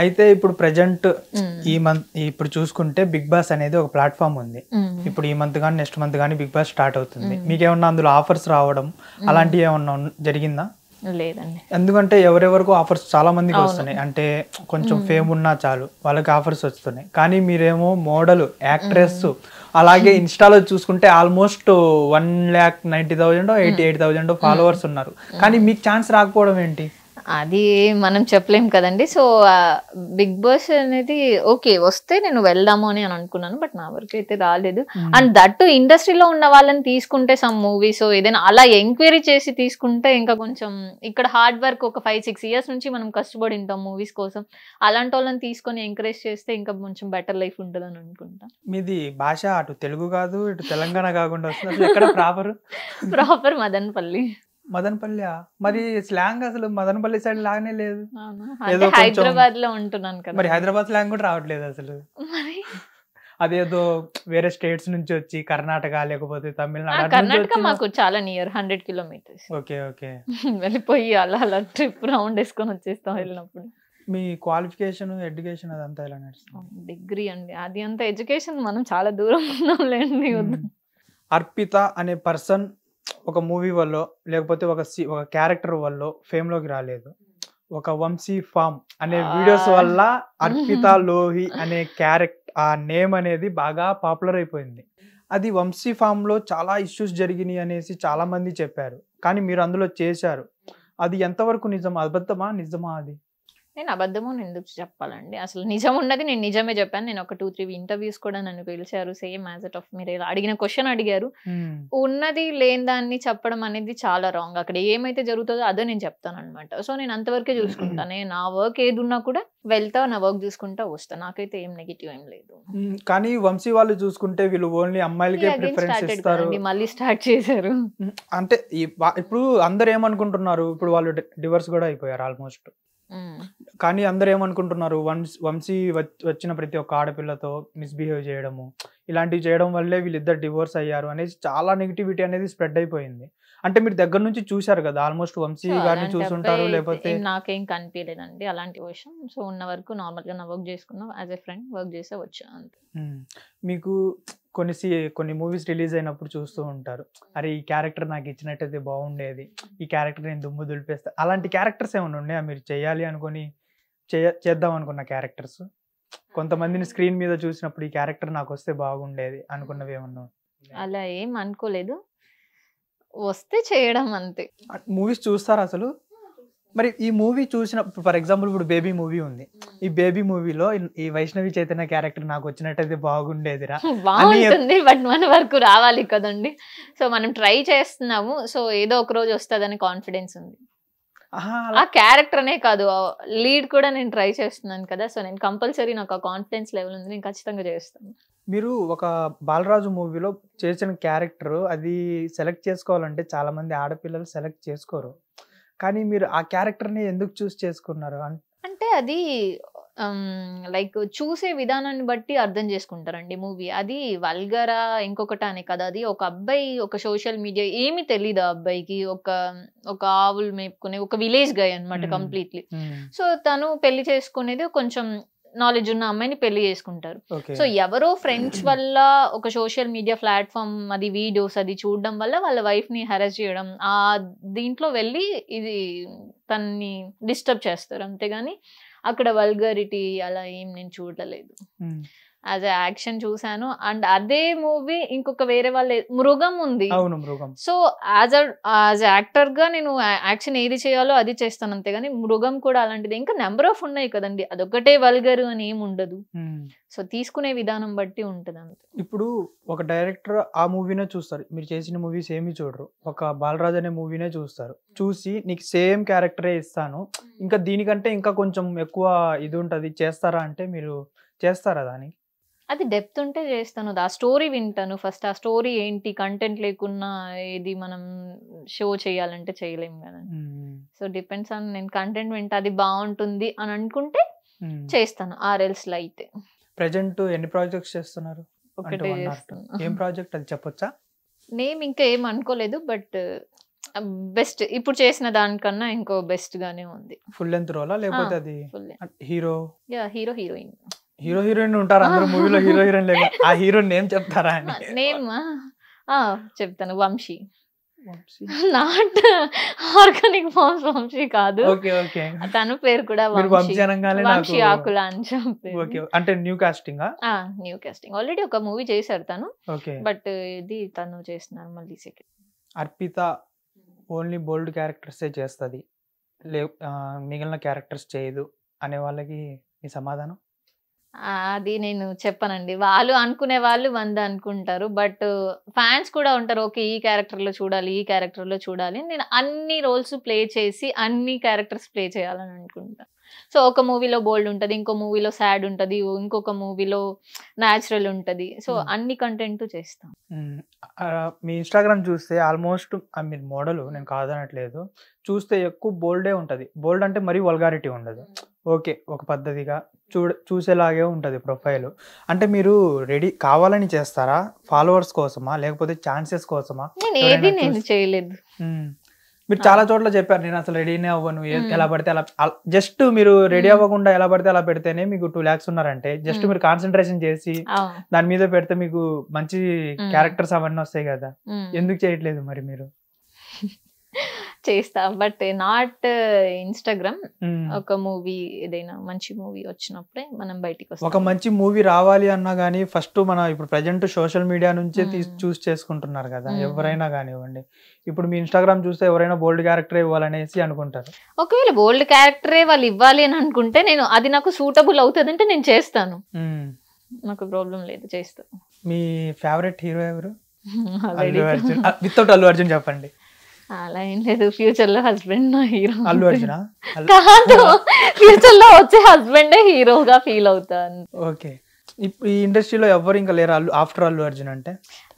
అయితే ఇప్పుడు ప్రెజెంట్ ఈ మంత్ ఇప్పుడు చూసుకుంటే బిగ్ బాస్ అనేది ఒక ప్లాట్ఫామ్ ఉంది. ఇప్పుడు ఈ మంత్ కానీ నెక్స్ట్ మంత్ కానీ బిగ్ బాస్ స్టార్ట్ అవుతుంది. మీకేమన్నా అందులో ఆఫర్స్ రావడం అలాంటివి ఏమన్నా జరిగిందా? లేదండి. ఎందుకంటే ఎవరెవరికో ఆఫర్స్ చాలా మందికి వస్తున్నాయి. అంటే కొంచెం ఫేమ్ ఉన్నా చాలు వాళ్ళకి ఆఫర్స్ వస్తున్నాయి. కానీ మీరేమో మోడల్, యాక్ట్రెస్, అలాగే ఇన్స్టాలో చూసుకుంటే ఆల్మోస్ట్ 1,90,000 88,000 ఫాలోవర్స్ ఉన్నారు. కానీ మీకు ఛాన్స్ రాకపోవడం ఏంటి? అది మనం చెప్పలేం కదండి. సో బిగ్ బాస్ అనేది ఓకే వస్తే నేను వెళ్దాము అని అనుకున్నాను. బట్ నా వరకు అయితే రాలేదు. అండ్ దట్టు ఇండస్ట్రీలో ఉన్న వాళ్ళని తీసుకుంటే సమ్ మూవీస్ ఏదైనా అలా ఎంక్వైరీ చేసి తీసుకుంటే ఇంకా కొంచెం ఇక్కడ హార్డ్ వర్క్ ఒక 5-6 ఇయర్స్ నుంచి మనం కష్టపడి ఉంటాం మూవీస్ కోసం. అలాంటి వాళ్ళని తీసుకొని ఎంకరేజ్ చేస్తే ఇంకా కొంచెం బెటర్ లైఫ్ ఉంటుంది అని అనుకుంటా. మీది భాష అటు తెలుగు కాదు ఇటు తెలంగాణ కాకుండా వస్తుంది. అసలు ఎక్కడ ప్రాపర్ మదనపల్లి. మదనపల్లి మరి స్లాంగ్ అసలు మదనపల్లి సైడ్ లాగానే లేదు. హైదరాబాద్ లో ఉంటున్నాను కదా. మరి హైదరాబాద్ స్లాంగ్ కూడా రావట్లేదు అసలు. అదేదో వేరే స్టేట్స్ నుంచి వచ్చి కర్ణాటక లేకపోతే తమిళనాడు. కర్ణాటక మాకు చాలా నియర్ 100 కిలోమీటర్స్. Okay okay. వెళ్ళిపోయి అలా ట్రిప్ రౌండ్ వేసుకొని వచ్చేస్తాం వెళ్ళినప్పుడు. మీ క్వాలిఫికేషన్, ఎడ్యుకేషన్ అదంతా ఎలా నడుస్తుంది? డిగ్రీ అండి. అది అంత ఎడ్యుకేషన్ మనం చాలా దూరం ఉన్నాంలేండి. అర్పిత అనే పర్సన్ ఒక మూవీ వల్ల లేకపోతే ఒక క్యారెక్టర్ వల్ల ఫేమ్ లోకి రాలేదు. ఒక వంశీ ఫామ్ అనే వీడియోస్ వల్ల అర్పిత లోహి అనే ఆ నేమ్ అనేది బాగా పాపులర్ అయిపోయింది. అది వంశీ ఫామ్ లో చాలా ఇష్యూస్ జరిగినాయి అనేసి చాలా మంది చెప్పారు. కానీ మీరు అందులో చేశారు. అది ఎంతవరకు నిజం? అబద్ధమా నిజమా? అది నేను అబద్ధము ఎందుకు చెప్పాలండి. అసలు నిజం ఉన్నది నేను నిజమే చెప్పాను. నేను ఒక 2-3 ఇంటర్వ్యూస్ కూడా నన్ను పిలిచారు. సేమ్ యాజ్ ఇట్ ఆఫ్ మీరు అడిగిన క్వశ్చన్ అడిగారు. ఉన్నది లేని దాన్ని చెప్పడం అనేది చాలా రాంగ్. అక్కడ ఏమైతే జరుగుతుందో అదే నేను చెప్తాను అనమాట. సో నేను అంతవరకే చూసుకుంటాను. నా వర్క్ ఏది ఉన్నా కూడా వెళ్తా, నా వర్క్ చూసుకుంటా వస్తా. నాకైతే ఏం నెగిటివ్ ఏం లేదు. కానీ వంశీ వాళ్ళు చూసుకుంటే వీళ్ళు ఓన్లీ అమ్మాయిలకే ప్రిఫరెన్స్ ఇస్తారు. మళ్ళీ స్టార్ట్ చేశారు. అంటే ఇప్పుడు అందరు ఏమనుకుంటున్నారు, ఇప్పుడు వాళ్ళు డివోర్స్ కూడా అయిపోయారు ఆల్మోస్ట్. కానీ అందరు ఏమనుకుంటున్నారు, వంశీ వచ్చిన ప్రతి ఒక్క ఆడపిల్లతో మిస్బిహేవ్ చేయడము, ఇలాంటివి చేయడం వల్లే వీళ్ళిద్దరు డివోర్స్ అయ్యారు అనేసి చాలా నెగిటివిటీ అనేది స్ప్రెడ్ అయిపోయింది. అంటే మీరు దగ్గర నుంచి చూశారు కదా, ఆల్మోస్ట్ వంశీ గారిని చూసుంటారు. లేకపోతే నాకేం కనిపించలేదండి అలాంటి విషయం. సో ఉన్న వరకు నార్మల్ గా నా వర్క్ చేసుకున్నా, యాజ్ ఎ ఫ్రెండ్ వర్క్ చేసే వచ్చా అంతే. మీకు కొన్ని మూవీస్ రిలీజ్ అయినప్పుడు చూస్తూ ఉంటారు, అరే ఈ క్యారెక్టర్ నాకు ఇచ్చినట్టయితే బాగుండేది, ఈ క్యారెక్టర్ నేను దుమ్ము దులిపేస్తా. అలాంటి క్యారెక్టర్స్ ఏమైనా ఉన్నాయా మీరు చేయాలి అనుకుని చేద్దాం అనుకున్న క్యారెక్టర్స్? కొంతమందిని స్క్రీన్ మీద చూసినప్పుడు ఈ క్యారెక్టర్ నాకు వస్తే బాగుండేది అనుకున్నవి ఏమన్నా? అలా ఏం అనుకోలేదు, వస్తే చేయడం అంతే. మూవీస్ చూస్తారా అసలు? మరి ఈ మూవీ చూసినప్పుడు ఫర్ ఎగ్జాంపుల్ ఇప్పుడు బేబీ మూవీ ఉంది. ఈ బేబీ మూవీలో ఈ వైష్ణవి చైతన్య క్యారెక్టర్ నాకు వచ్చినట్టయితే బాగుండేదిరా. బాగుంటుంది, బట్ మన వరకు రావాలి కదండి. సో మనం ట్రై చేస్తున్నాము. సో ఏదో ఒక రోజు వస్తుందని కాన్ఫిడెన్స్ ఉంది. ఆ క్యారెక్టర్ అనే కాదు, లీడ్ కూడా నేను ట్రై చేస్తున్నాను కదా. సో నేను కంపల్సరీ నాకు ఆ కాన్ఫిడెన్స్ లెవెల్ ఉంది, నేను ఖచ్చితంగా చేస్తాను. మీరు ఒక బాలరాజు మూవీలో చేసిన క్యారెక్టర్ అది సెలెక్ట్ చేసుకోవాలంటే చాలా మంది ఆడపిల్లలు సెలెక్ట్ చేసుకోరు. కానీ మీరు ఆ క్యారెక్టర్ని ఎందుకు చూస్ చేసుకున్నారు? అంటే అది లైక్ చూసే విధానాన్ని బట్టి అర్థం చేసుకుంటారండి మూవీ. అది వల్గరా ఇంకొకటి అనే కదా. అది ఒక అబ్బాయి ఒక సోషల్ మీడియా ఏమి తెలీదు ఆ అబ్బాయికి, ఒక ఆవులు మేపుకునే ఒక విలేజ్ గై అనమాట కంప్లీట్లీ. సో తను పెళ్లి చేసుకునేది కొంచెం నాలెడ్జ్ ఉన్న అమ్మాయిని పెళ్లి చేసుకుంటారు. సో ఎవరో ఫ్రెండ్స్ వల్ల ఒక సోషల్ మీడియా ప్లాట్ఫామ్ అది వీడియోస్ అది చూడడం వల్ల వాళ్ళ వైఫ్ ని హెరాస్ చేయడం, ఆ దీంట్లో వెళ్ళి ఇది తన్ని డిస్టర్బ్ చేస్తారు. అంతేగాని అక్కడ వల్గరిటీ అలా ఏం నేను చూడలేదు. యాజ్ యాక్షన్ చూసాను. అండ్ అదే మూవీ ఇంకొక వేరే వాళ్ళ మృగం ఉంది. సో యాజ్ యాక్టర్ గా నేను యాక్షన్ ఏది చేయాలో అది చేస్తాను అంతేగాని మృగం కూడా అలాంటిది. ఇంకా నెంబర్ ఆఫ్ ఉన్నాయి కదండి, అదొక్కటే వల్గర్ అని ఏమి ఉండదు. సో తీసుకునే విధానం బట్టి ఉంటది అంతే. ఇప్పుడు ఒక డైరెక్టర్ ఆ మూవీనే చూస్తారు, మీరు చేసిన మూవీస్ ఏమి చూడరు. ఒక బాలరాజ్ అనే మూవీనే చూస్తారు. చూసి నీకు సేమ్ క్యారెక్టరే ఇస్తాను, ఇంకా దీనికంటే ఇంకా కొంచెం ఎక్కువ ఇది ఉంటది చేస్తారా అంటే మీరు చేస్తారా? దానికి అది డెప్త్ ఉంటే చేస్తాను. ఆ స్టోరీ వింటాను ఫస్ట్. ఆ స్టోరీ ఏంటి, కంటెంట్ లేకున్నా ఏది మనం షో చేయాలంటే చేయలేము కదా. సో డిపెండ్స్ ఆన్, నేను కంటెంట్ వింటా, అది బాగుంటుంది అని అనుకుంటే చేస్తాను. ఆర్ఎల్స్లో అయితే ప్రెజెంట్ ఎన్ని ప్రాజెక్ట్స్ చేస్తున్నారు? ఒకటే చేస్తాను. ఏం ప్రాజెక్ట్ అది చెప్పొచ్చా? నేమ్ ఇంకా ఏం అనుకోలేదు, బట్ బెస్ట్ ఇప్పుడు చేసిన దానికన్నా ఇంకో బెస్ట్ గానే ఉంది. ఫుల్ లెంత్ రోలా లేకపోతే అది full hero hero heroine heroine ఉంటారు అందరూ మూవీలో, హీరోయిన్ లేదు. ఆ హీరో నేమ్ చెప్తారా అని? నేమ్ చెప్తాను, Vamshi. Not organic farms Vamshi కాదు, తన పేరు కూడా వంశీ ఆకుల అని చెప్పి. అంటే న్యూ కాస్టింగ్ ఆల్రెడీ ఒక మూవీ చేశారు తను, బట్ ఇది తను చేస్తున్నారు మళ్ళీ సెకండ్. అర్పిత ఓన్లీ బోల్డ్ క్యారెక్టర్సే చేస్తుంది, మిగిలిన క్యారెక్టర్స్ చేయదు అనే వాళ్ళకి ఈ సమాధానం? అది నేను చెప్పనండి. వాళ్ళు అనుకునే వాళ్ళు 100 అనుకుంటారు, బట్ ఫ్యాన్స్ కూడా ఉంటారు, ఓకే ఈ క్యారెక్టర్ లో చూడాలి, ఈ క్యారెక్టర్ లో చూడాలి. నేను అన్ని రోల్స్ ప్లే చేసి అన్ని క్యారెక్టర్స్ ప్లే చేయాలని అనుకుంటా. సో ఒక మూవీలో బోల్డ్ ఉంటది, ఇంకో మూవీలో సాడ్ ఉంటది, ఇంకొక మూవీలో న్యాచురల్ ఉంటది. సో అన్ని కంటెంట్ చేస్తాం. మీ ఇన్స్టాగ్రామ్ చూస్తే ఆల్మోస్ట్ మీరు మోడల్, నేను కాదనట్లేదు, చూస్తే ఎక్కువ బోల్డే ఉంటది. బోల్డ్ అంటే మరీ వల్గారిటీ ఉండదు, ఓకే ఒక పద్ధతిగా చూసేలాగే ఉంటది ప్రొఫైల్. అంటే మీరు రెడీ కావాలని చేస్తారా, ఫాలోవర్స్ కోసమా, లేకపోతే ఛాన్సెస్ కోసమా? నేను చేయలేదు. మీరు చాలా చోట్ల చెప్పారు నేను అసలు రెడీనే అవ్వను, ఎలా పడితే అలా. జస్ట్ మీరు రెడీ అవ్వకుండా ఎలా పడితే అలా పెడితేనే మీకు 2 lakhs ఉన్నారంటే, జస్ట్ మీరు కాన్సన్ట్రేషన్ చేసి దాని మీద పెడితే మీకు మంచి క్యారెక్టర్స్ అవన్నీ వస్తాయి కదా, ఎందుకు చేయట్లేదు మరి మీరు? చేస్తా, బట్ నాట్ ఇన్స్టాగ్రామ్. ఒక మూవీ ఏదైనా మంచి మూవీ వచ్చినప్పుడే మనం బయటికి వస్తాం. ఒక మంచి మూవీ రావాలి అన్నా గానీ ఫస్ట్ మన ఇప్పుడు ప్రజెంట్ సోషల్ మీడియా నుంచే చూస్ చేసుకుంటున్నారు కదా ఎవరైనా కానివ్వండి. ఇప్పుడు మీ ఇన్స్టాగ్రామ్ చూస్తే ఎవరైనా బోల్డ్ క్యారెక్టర్ ఇవ్వాలనేసి అనుకుంటారు. ఒకవేళ బోల్డ్ క్యారెక్టరే వాళ్ళు ఇవ్వాలి అని అనుకుంటే నేను అది నాకు సూటబుల్ అవుతుంది అంటే నేను చేస్తాను, నాకు ప్రాబ్లం లేదు, చేస్తాను. మీ ఫేవరెట్ హీరో ఎవరు? అల్లు అర్జున్. వితౌట్ అల్లు అర్జున్ చెప్పండి. అలా ఏం లేదు, ఫ్యూచర్ లో హస్బెండ్ నా హీరో. అల్లు అర్జున్ కాదు, ఫ్యూచర్ లో వచ్చే హస్బెండే హీరోగా ఫీల్ అవుతాను. ఓకే, ఈ ఇండస్ట్రీలో ఎవరు ఇంకా లేరు ఆఫ్టర్ అల్లు అర్జున్ అంటే?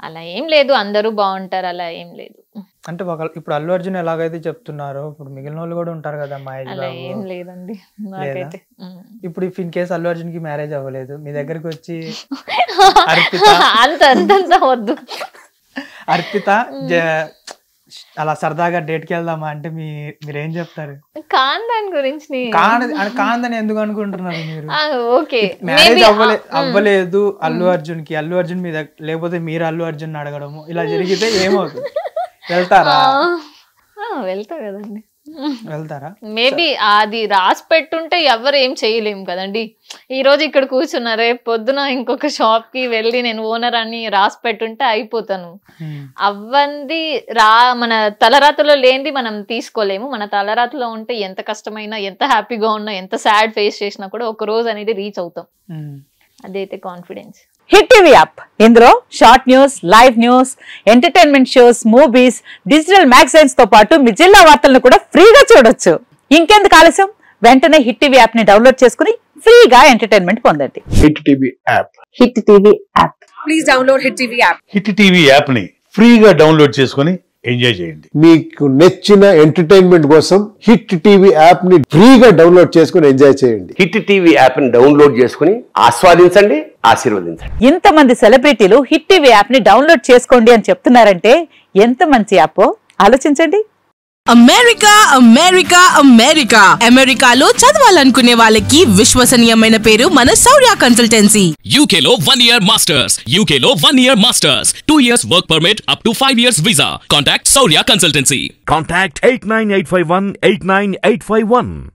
అలా ఏం లేదు, అందరూ బాగుంటారు, అలా ఏం లేదు. అంటే ఇప్పుడు అల్లు అర్జున్ ఎలాగైతే చెప్తున్నారో ఇప్పుడు మిగిలిన వాళ్ళు కూడా ఉంటారు కదా, మహేష్ బాబు. ఏం లేదండి నాకైతే. ఇప్పుడు if in case Allu Arjun కి మ్యారేజ్ అవ్వలేదు, మీ దగ్గరికి వచ్చి అంత వద్దు అర్పిత అలా సరదాగా డేట్కి వెళ్దామా అంటే మీరేం చెప్తారు? కాందని గురించి కాందని ఎందుకు అనుకుంటున్నారు మీరు? ఓకే, మ్యారేజ్ అవ్వలేదు అల్లు అర్జున్ కి, అల్లు అర్జున్ మీద లేకపోతే మీరు అల్లు అర్జున్ అడగడము ఇలా జరిగితే ఏమవుతుంది? వెళ్తారా? వెళ్తా కదండి. వెళ్తారా? మేబీ అది రాసి పెట్టుంటే ఎవరు ఏం చేయలేము కదండి. ఈ రోజు ఇక్కడ కూర్చున్నా, రేపు పొద్దున ఇంకొక షాప్ కి వెళ్ళి నేను ఓనర్ అని రాసి పెట్టుంటే అయిపోతాను. అవ్వంది మన తలరాతలో లేనిది మనం తీసుకోలేము. మన తలరాతలో ఉంటే ఎంత కష్టమైనా, ఎంత హ్యాపీగా ఉన్నా, ఎంత సాడ్ ఫేస్ చేసినా కూడా ఒక రోజు అనేది రీచ్ అవుతాం. అదైతే కాన్ఫిడెన్స్. హిట్ టీవీ యాప్, ఇందులో short news, live news, entertainment shows, movies, digital magazines తో పాటు మీ జిల్లా వార్తలను కూడా ఫ్రీగా చూడొచ్చు. ఇంకెందుకు ఆలస్యం, వెంటనే హిట్ టీవీ యాప్ ని డౌన్లోడ్ చేసుకుని ఫ్రీగా ఎంటర్టైన్మెంట్ పొందండి. Hit TV app. Hit TV app. Please download hit TV app. Hit TV app ని ఫ్రీగా డౌన్లోడ్ చేసుకుని ఎంజాయ్ చేయండి. మీకు నచ్చిన ఎంటర్టైన్మెంట్ కోసం హిట్ టీవీ యాప్ ని ఫ్రీగా డౌన్లోడ్ చేసుకుని ఎంజాయ్ చేయండి. హిట్ టీవీ యాప్ ని డౌన్లోడ్ చేసుకుని ఆస్వాదించండి, ఆశీర్వదించండి. ఇంతమంది సెలబ్రిటీలు హిట్ టీవీ యాప్ ని డౌన్లోడ్ చేసుకోండి అని చెప్తున్నారంటే ఎంత మంచి యాప్ ఆలోచించండి. అమెరికా అమెరికా అమెరికా అమెరికాలో చదవాలనుకునే వాళ్ళకి విశ్వసనీయమైన పేరు మన శౌర్య కన్సల్టెన్సీ. UK లో 1 year masters, UK లో 1 year masters, 2 years work permit up to 5 years visa. Contact Shaurya Consultancy. Contact 89851 89851.